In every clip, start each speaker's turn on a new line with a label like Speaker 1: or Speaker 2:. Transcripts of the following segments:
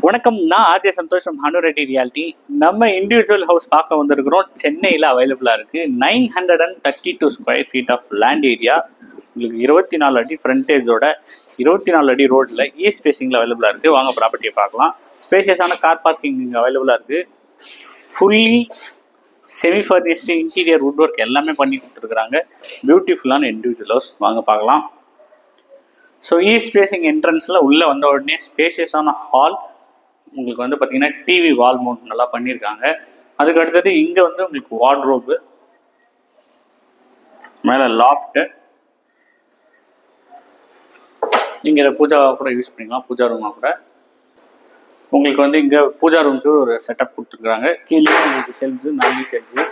Speaker 1: வணக்கம். நான் RJ Santhosh from Hanu Reddy realty. நம்ம இண்டிவிஜுவல் ஹவுஸ் பார்க்க வந்திருக்கிறோம். சென்னையில் அவைலபிளாக இருக்குது. 932 square feet of land area. உங்களுக்கு 24 அடி ஃப்ரண்டேஜோட 24 அடி ரோட்டில் ஈஸ்ட் ஃபேஸிங்கில் அவைலபிளாக இருக்குது. வாங்க ப்ராப்பர்ட்டியை பார்க்கலாம். ஸ்பேஷியஸான கார் பார்க்கிங் இங்கே அவைலபிளாக இருக்குது. Fully semi furnished interior would work எல்லாமே பண்ணி கொடுத்துருக்குறாங்க. பியூட்டிஃபுல்லான இண்டிவிஜுவல் ஹவுஸ். வாங்க பார்க்கலாம். ஸோ ஈஸ்ட் ஃபேஸிங் என்ட்ரன்ஸில் உள்ளே வந்த உடனே ஸ்பேஷியஸான ஹால். உங்களுக்கு வந்து பார்த்தீங்கன்னா டிவி வால் மவுண்ட் நல்லா பண்ணியிருக்காங்க. அதுக்கு அடுத்தது இங்கே வந்து உங்களுக்கு வார்ட்ரோபு, மேலே லாஃப்ட்டு, இங்கே பூஜா கூட யூஸ் பண்ணிக்கலாம், பூஜா ரூமாக கூட. உங்களுக்கு வந்து இங்கே பூஜா ரூமுக்கு ஒரு செட்டப் கொடுத்துருக்குறாங்க. கீழே உங்களுக்கு ஷெல்ஃப்ஸு, மேலே ஷெல்ஃப்ஸு,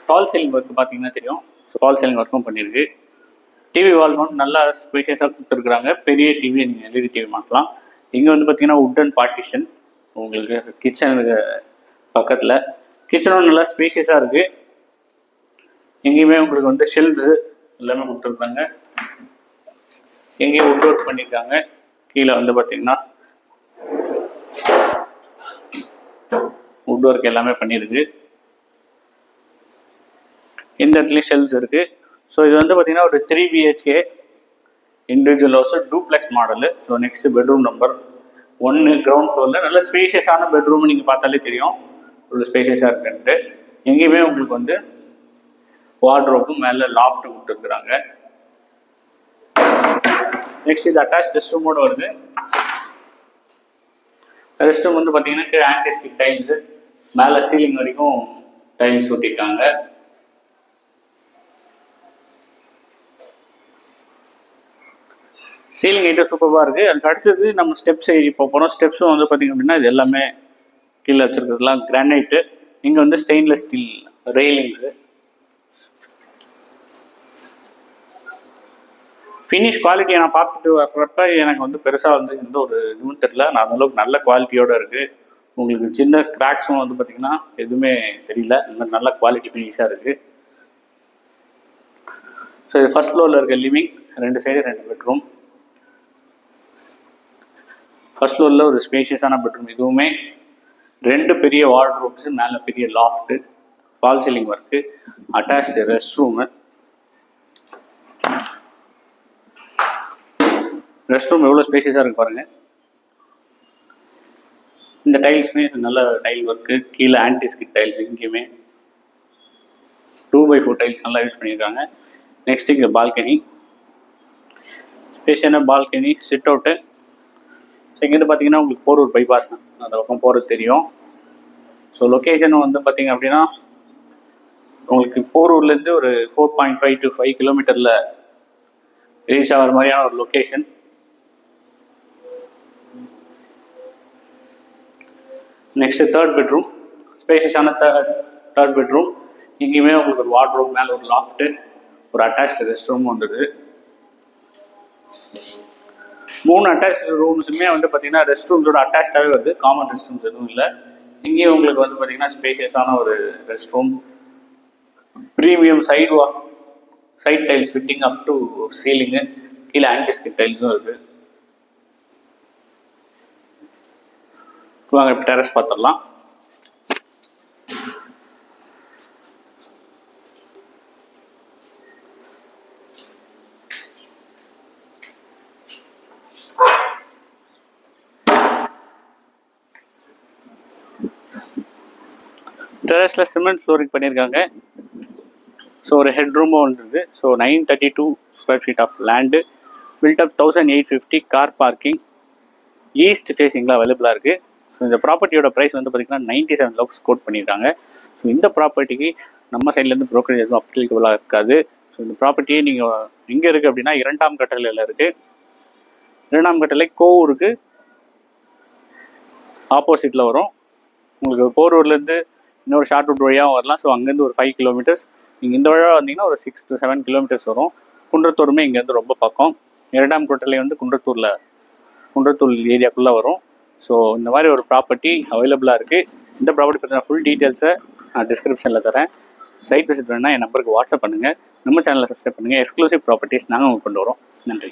Speaker 1: ஃபால் சீலிங் ஒர்க்கு பார்த்தீங்கன்னா தெரியும். ஸோ ஃபால் சீலிங் ஒர்க்கும் பண்ணியிருக்கு. டிவி வால் மவுண்ட் நல்லா ஸ்பேஷியஸாக கொடுத்துருக்குறாங்க. பெரிய டிவி நீங்கள் எல்இடி டிவி மாட்டலாம். இங்கே வந்து பார்த்தீங்கன்னா உட்டன் பார்ட்டிஷன். உங்களுக்கு கிச்சனுக்கு பக்கத்தில் கிச்சனும் நல்லா ஸ்பேஷியஸாக இருக்குது. எங்கேயுமே உங்களுக்கு வந்து ஷெல்ஃப்ஸு எல்லாமே கொடுத்துருக்காங்க. எங்கேயும் வுட் ஒர்க் பண்ணியிருக்காங்க. கீழே வந்து பார்த்தீங்கன்னா வுட் ஒர்க் எல்லாமே பண்ணியிருக்கு. இந்த இடத்துலையும் ஷெல்ஃப்ஸ் இருக்குது. ஸோ இது வந்து பார்த்தீங்கன்னா ஒரு 3 BHK individual house, duplex model. So next bedroom number 1 ground ஃப்ளோரில் நல்ல ஸ்பேஷியஸான பெட்ரூம். நீங்கள் பார்த்தாலே தெரியும் ஒரு ஸ்பேஷியஸாக இருக்குன்ட்டு. எங்கேயுமே உங்களுக்கு வந்து வார்ட்ரோப்பும் மேலே லாஃப்ட்டு கொடுத்துருக்குறாங்க. நெக்ஸ்ட் இது அட்டாச் ரெஸ்ட் ரூமோடு வருது. ரெஸ்ட் ரூம் வந்து பார்த்தீங்கன்னா கீழே ஆன்டிஸ்டிக் டைல்ஸு, மேலே சீலிங் வரைக்கும் டைல்ஸ் ஊட்டிருக்காங்க. சீலிங் ஐட்டம் சூப்பராக இருக்குது. அதுக்கு அடுத்தது நம்ம ஸ்டெப்ஸ் ஏறி போகிறோம். ஸ்டெப்ஸும் வந்து பார்த்திங்க அப்படின்னா இது எல்லாமே கீழே வச்சுருக்கிறதுலாம் கிரானைட்டு. இங்கே வந்து ஸ்டெயின்லெஸ் ஸ்டீல் ரெயிலிங்ஸு. ஃபினிஷ் குவாலிட்டியை நான் பார்த்துட்டு வர்றப்ப எனக்கு வந்து பெருசாக வந்து எந்த ஒரு இதுவும் தெரியல. நான் அந்தளவுக்கு நல்ல குவாலிட்டியோடு இருக்குது. உங்களுக்கு சின்ன கிராக்ஸும் வந்து பார்த்திங்கன்னா எதுவுமே தெரியல. இந்த மாதிரி நல்ல குவாலிட்டி ஃபினிஷாக இருக்குது. ஸோ இது ஃபர்ஸ்ட் ஃப்ளோரில் இருக்க லிவிங், 2 சைடு 2 பெட்ரூம். ஃபர்ஸ்ட் ஃப்ளோரில் ஒரு ஸ்பேஷியஸான பெட்ரூம். இதுவுமே 2 பெரிய வார்ட்ரோப்ஸு, மேலே பெரிய loft, false ceiling work, attached rest room. Rest room எவ்வளோ ஸ்பேஷியஸாக இருக்குது பாருங்கள். இந்த டைல்ஸுமே நல்ல டைல் ஒர்க்கு. கீழே ஆன்டிஸ்கிட் டைல்ஸ், இங்கேயுமே 2x4 டைல்ஸ் நல்லா யூஸ் பண்ணியிருக்காங்க. நெக்ஸ்ட் இங்கே பால்கனி, ஸ்பேஷியஸான பால்கனி, சிட் அவுட்டு. ஸோ இங்கேருந்து பார்த்தீங்கன்னா உங்களுக்கு போரூர் பைபாஸ் தான், அந்த பக்கம் போகிறது தெரியும். ஸோ லொக்கேஷனும் வந்து பார்த்தீங்க அப்படின்னா உங்களுக்கு போரூர்லேருந்து ஒரு 4.5 to 5 கிலோமீட்டரில் ரீச் ஆகிற மாதிரியான ஒரு லொக்கேஷன். நெக்ஸ்ட்டு தேர்ட் பெட்ரூம், ஸ்பேஷியஸான தேர்ட் பெட்ரூம். இங்கேயுமே உங்களுக்கு ஒரு வார்ட்ரோப், மேலே ஒரு லாஃப்ட்டு, ஒரு அட்டாச்டு ரெஸ்ட் ரூம் வந்துடுது. 3 அட்டாச் ரூம்ஸுமே வந்து பார்த்தீங்கன்னா ரெஸ்ட் ரூம்ஸோட அட்டாச்சாகவே வருது. காமன் ரெஸ்ட் ரூம்ஸ் எதுவும் இல்லை. இங்கேயும் உங்களுக்கு வந்து பார்த்தீங்கன்னா ஸ்பேஷியஸான ஒரு rest room, premium side tiles fitting up to ceiling, கீழே ஆன்டிஸ்கிட் டைல்ஸும் இருக்குது. வாங்க இப்போ டெரஸ் பார்த்துடலாம். டெரஸில் சிமெண்ட் ஃப்ளோரிங் பண்ணியிருக்காங்க. ஸோ ஒரு ஹெட் ரூமும் வந்துடுது. So 932 square feet of land, built up 1850, car parking, east ஃபேஸிங்கில் அவைலபிளாக இருக்குது. ஸோ இந்த ப்ராப்பர்ட்டியோட ப்ரைஸ் வந்து பார்த்திங்கன்னா 97 lakhs கோட் பண்ணியிருக்காங்க. ஸோ இந்த ப்ராப்பர்ட்டிக்கு நம்ம சைட்லேருந்து ப்ரோக்கரேஜ் எதுவும் அப்ளிகபிளாக இருக்காது. ஸோ இந்த ப்ராப்பர்ட்டியே நீங்கள் எங்கே இருக்குது அப்படின்னா 2ஆம் கட்டளையில் இருக்குது. 2ஆம் கட்டளை கோவூருக்கு ஆப்போசிட்டில் வரும். உங்களுக்கு போரூர்லேருந்து இன்னொரு ஷார்ட் ரூட் வழியாக வரலாம். ஸோ அங்கேருந்து ஒரு 5 கிலோமீட்டர்ஸ். நீங்கள் இந்த வழியாக வந்தீங்கன்னா ஒரு 6 to 7 கிலோமீட்டர்ஸ் வரும். குன்றத்தூருமே இங்கேருந்து ரொம்ப பக்கம். 2ஆம் கட்டளை வந்து குன்றத்தூர் ஏரியாக்குள்ளே வரும். ஸோ இந்த மாதிரி ஒரு ப்ராப்பர்ட்டி அவைலபிளாக இருக்குது. இந்த ப்ராப்பர்ட்டி பற்றின ஃபுல் டீட்டெயில்ஸை நான் டிஸ்கிரிப்ஷனில் தரேன். சைட் விசிட் வேணுன்னா என் நம்பருக்கு வாட்ஸ்அப் பண்ணுங்கள். நம்ம சேனலில் சப்ஸ்கிரைப் பண்ணுங்கள். எக்ஸ்க்ளூசிவ் ப்ராப்பர்ட்டிஸ் நாங்கள் உங்களுக்கு கொண்டு வரோம். நன்றி.